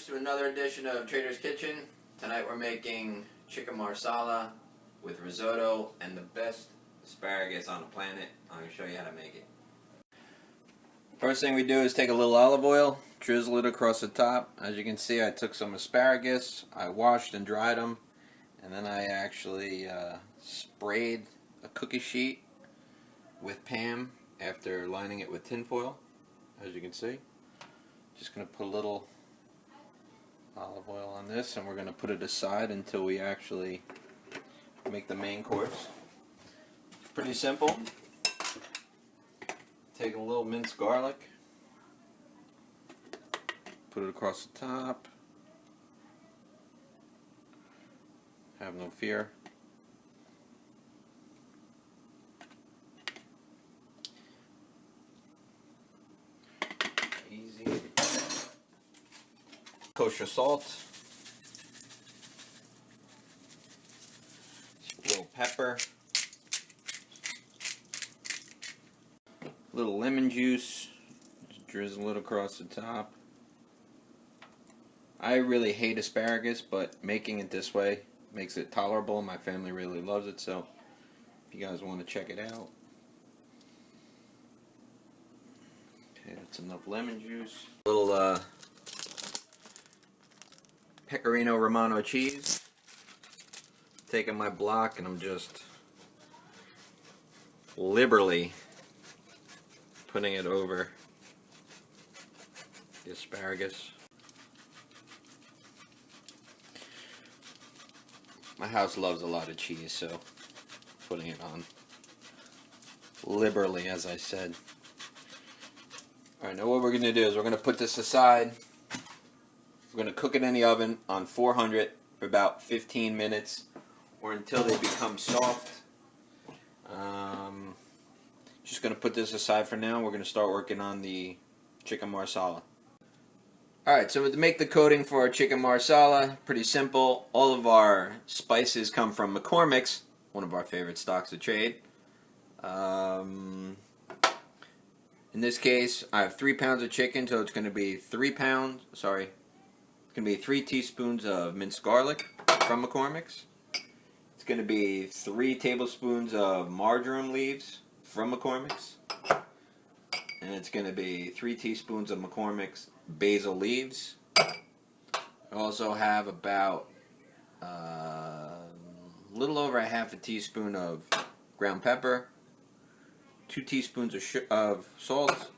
viewers, to another edition of Trader's Kitchen. Tonight we're making chicken marsala with risotto and the best asparagus on the planet. I'm going to show you how to make it. First thing we do is take a little olive oil, drizzle it across the top. As you can see, I took some asparagus, I washed and dried them, and then I actually sprayed a cookie sheet with Pam after lining it with tin foil, as you can see. Just going to put a little olive oil on this, and we're going to put it aside until we actually make the main course. Pretty simple. Take a little minced garlic, put it across the top. Have no fear. Easy. Kosher salt, a little pepper, a little lemon juice, just drizzle it across the top. I really hate asparagus, but making it this way makes it tolerable. My family really loves it, so if you guys want to check it out. Okay, that's enough lemon juice. A little Pecorino Romano cheese. Taking my block and I'm just liberally putting it over the asparagus. My house loves a lot of cheese, so putting it on liberally, as I said. Alright, now what we're going to do is we're going to put this aside. We're going to cook it in the oven on 400 for about 15 minutes or until they become soft. Just going to put this aside for now. We're going to start working on the chicken marsala. Alright, so to make the coating for our chicken marsala, pretty simple. All of our spices come from McCormick's, one of our favorite stocks of trade. In this case, I have 3 pounds of chicken, so it's going to be 3 teaspoons of minced garlic from McCormick's. It's going to be 3 tablespoons of marjoram leaves from McCormick's. And it's going to be 3 teaspoons of McCormick's basil leaves. I also have about a little over a half a teaspoon of ground pepper, 2 teaspoons of salt,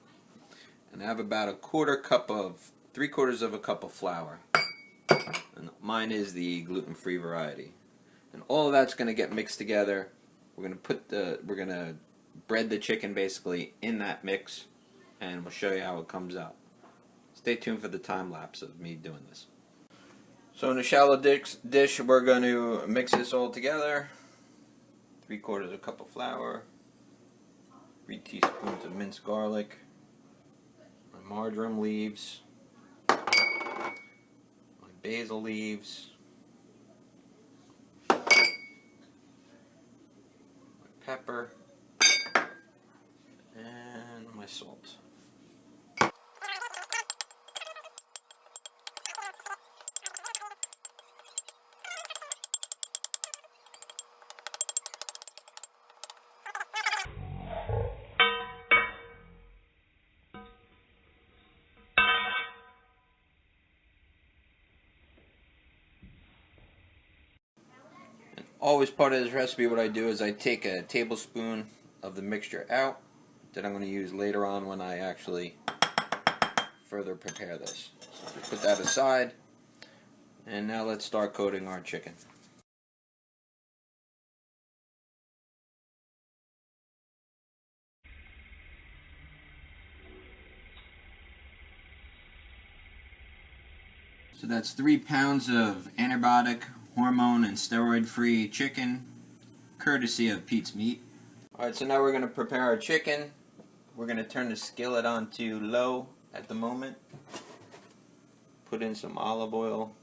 and I have about 3/4 of a cup of flour. And mine is the gluten-free variety. And all of that's going to get mixed together. We're going to bread the chicken basically in that mix, and we'll show you how it comes out. Stay tuned for the time lapse of me doing this. So in a shallow dish, we're going to mix this all together. 3/4 a cup of flour, 3 teaspoons of minced garlic, my marjoram leaves, my basil leaves, my pepper, and my salt. Always part of this recipe, what I do is I take a tablespoon of the mixture out that I'm going to use later on when I actually further prepare this. So just put that aside, and now let's start coating our chicken. So that's 3 pounds of antibiotic, hormone, and steroid-free chicken, courtesy of Pete's Meat. Alright, so now we're going to prepare our chicken. We're going to turn the skillet on to low at the moment. Put in some olive oil.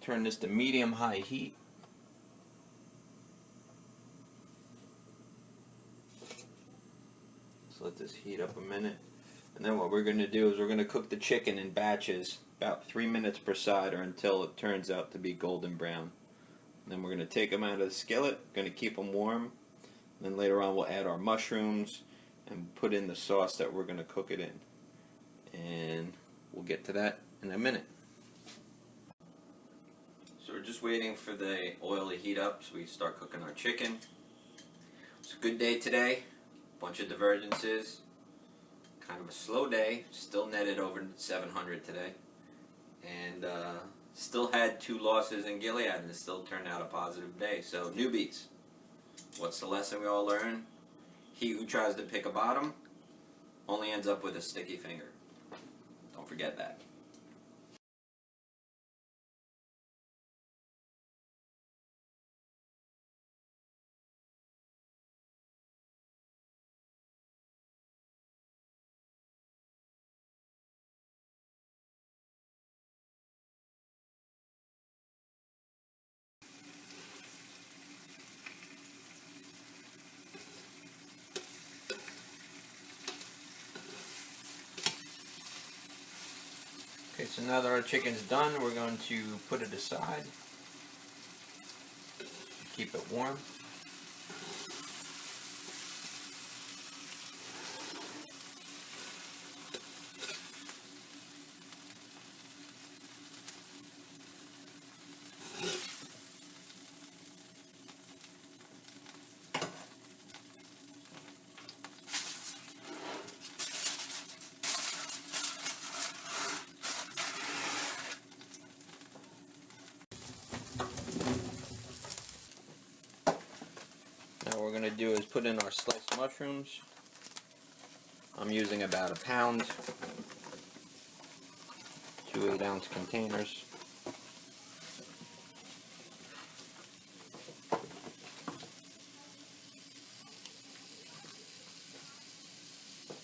Turn this to medium-high heat. So let this heat up a minute. And then what we're going to do is we're going to cook the chicken in batches, about 3 minutes per side, or until it turns out to be golden brown. And then we're going to take them out of the skillet, going to keep them warm. And then later on we'll add our mushrooms and put in the sauce that we're going to cook it in. And we'll get to that in a minute. So we're just waiting for the oil to heat up so we start cooking our chicken. It's a good day today. Bunch of divergences. Kind of a slow day. Still netted over 700 today. And still had 2 losses in Gilead, and it still turned out a positive day. So newbies, what's the lesson we all learn? He who tries to pick a bottom only ends up with a sticky finger. Don't forget that. Okay, so now that our chicken's done, we're going to put it aside. Keep it warm. Now what we're going to do is put in our sliced mushrooms. I'm using about a pound, 2 8-ounce containers.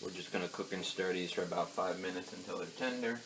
We're just going to cook and stir these for about 5 minutes until they're tender.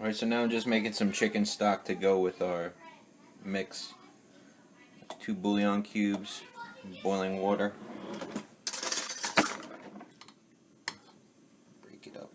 Alright, so now I'm just making some chicken stock to go with our mix. 2 bouillon cubes, boiling water. Break it up.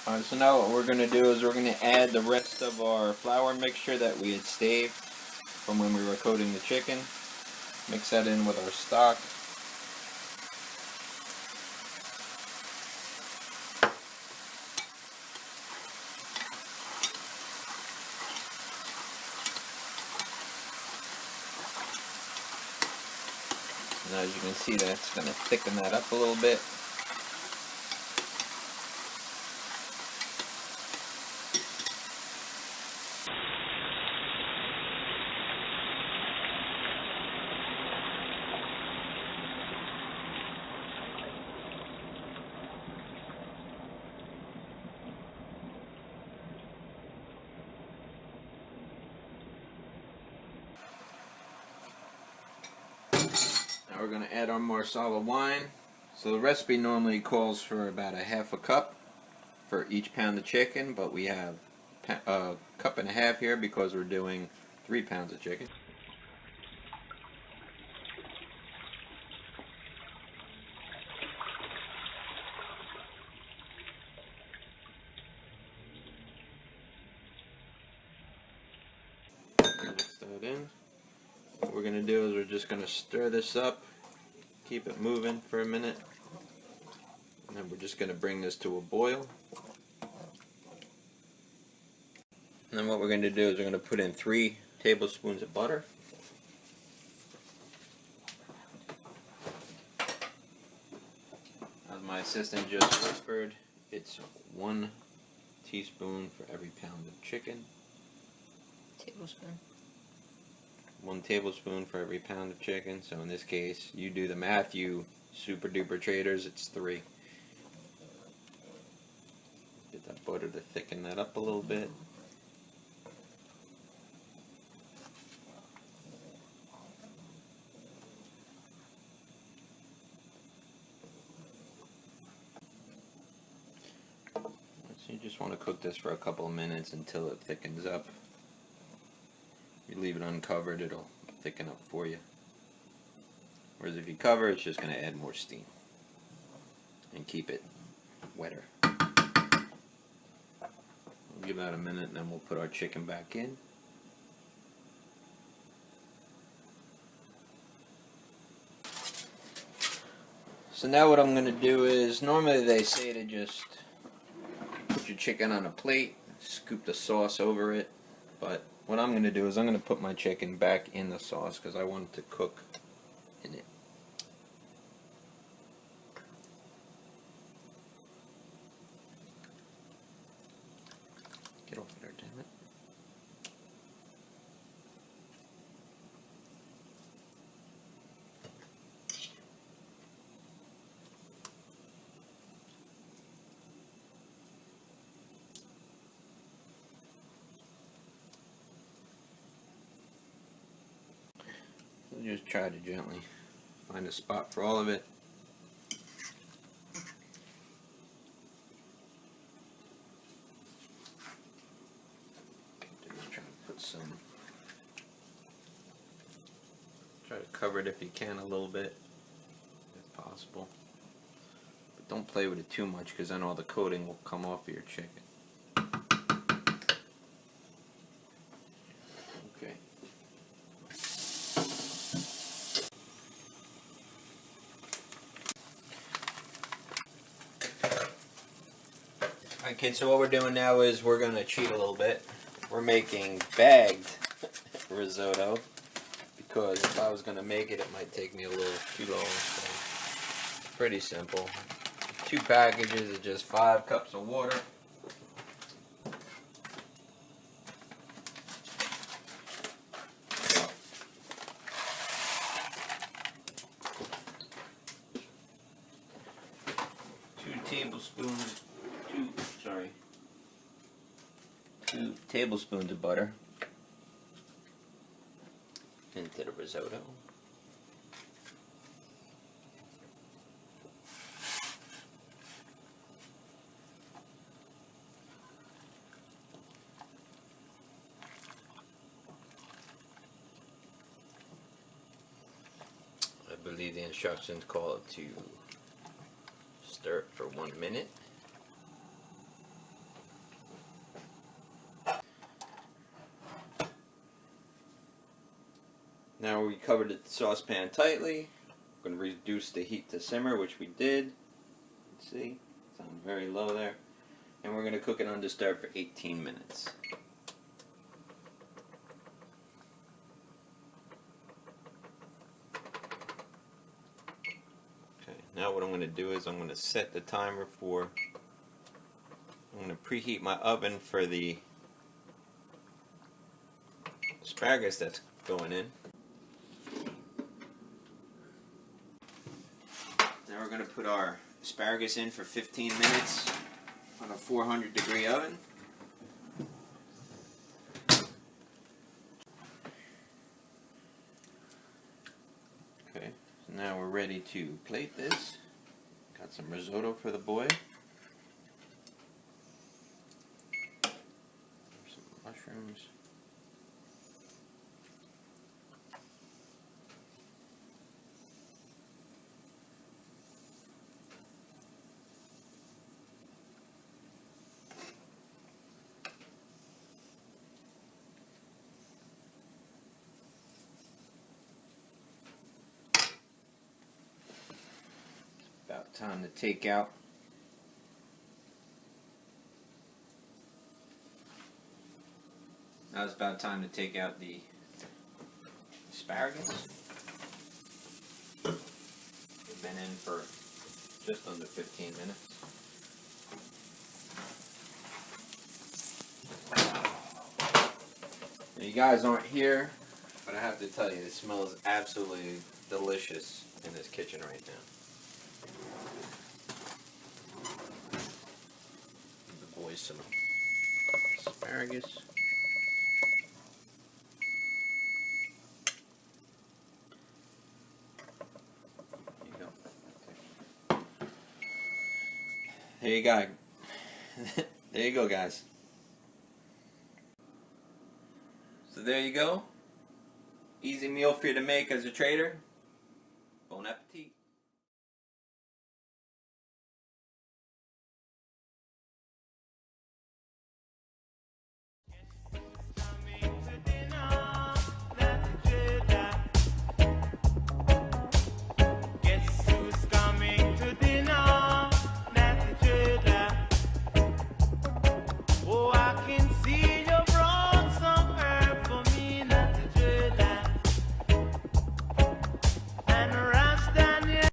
Alright, so now what we're going to do is we're going to add the rest of our flour mixture that we had staved from when we were coating the chicken. Mix that in with our stock. And as you can see, that's going to thicken that up a little bit. Now we're going to add our Marsala wine. So the recipe normally calls for about a half a cup for each pound of chicken, but we have a cup and a half here because we're doing 3 pounds of chicken. Mix that in. What we're going to do is we're just going to stir this up, keep it moving for a minute, and then we're just going to bring this to a boil. And then what we're going to do is we're going to put in 3 tablespoons of butter. As my assistant just whispered, it's 1 teaspoon for every pound of chicken. Tablespoon. 1 tablespoon for every pound of chicken. So in this case, you do the math, you super duper traders, it's 3. Get that butter to thicken that up a little bit. So you just want to cook this for a couple of minutes until it thickens up. If you leave it uncovered, it'll thicken up for you. Whereas if you cover, it's just going to add more steam and keep it wetter. We'll give that a minute and then we'll put our chicken back in. So now what I'm going to do is, normally they say to just put your chicken on a plate, scoop the sauce over it, but what I'm going to do is I'm going to put my chicken back in the sauce because I want it to cook in it. Get off of there, damn it. Just try to gently find a spot for all of it. Just try to put some. Try to cover it if you can a little bit, if possible. But don't play with it too much because then all the coating will come off of your chicken. Okay, so what we're doing now is we're going to cheat a little bit. We're making bagged risotto because if I was going to make it, it might take me a little too long. So pretty simple. 2 packages of just 5 cups of water. Two tablespoons of butter into the risotto. I believe the instructions call it to stir it for 1 minute. Now we covered the saucepan tightly. We're going to reduce the heat to simmer, which we did. Let's see, it's on very low there. And we're going to cook it undisturbed for 18 minutes. Okay, now what I'm going to do is I'm going to set the timer for, I'm going to preheat my oven for the asparagus that's going in. Now we're going to put our asparagus in for 15 minutes on a 400-degree oven. Okay, so now ready to plate this. Got some risotto for the boy. Some mushrooms. About time to take out now it's about time to take out the asparagus. They've been in for just under 15 minutes. Now, you guys aren't here, but I have to tell you, it smells absolutely delicious in this kitchen right now. Give the boys some asparagus. There you go. There you go. There you go, guys. So there you go. Easy meal for you to make as a trader. Bon appetit.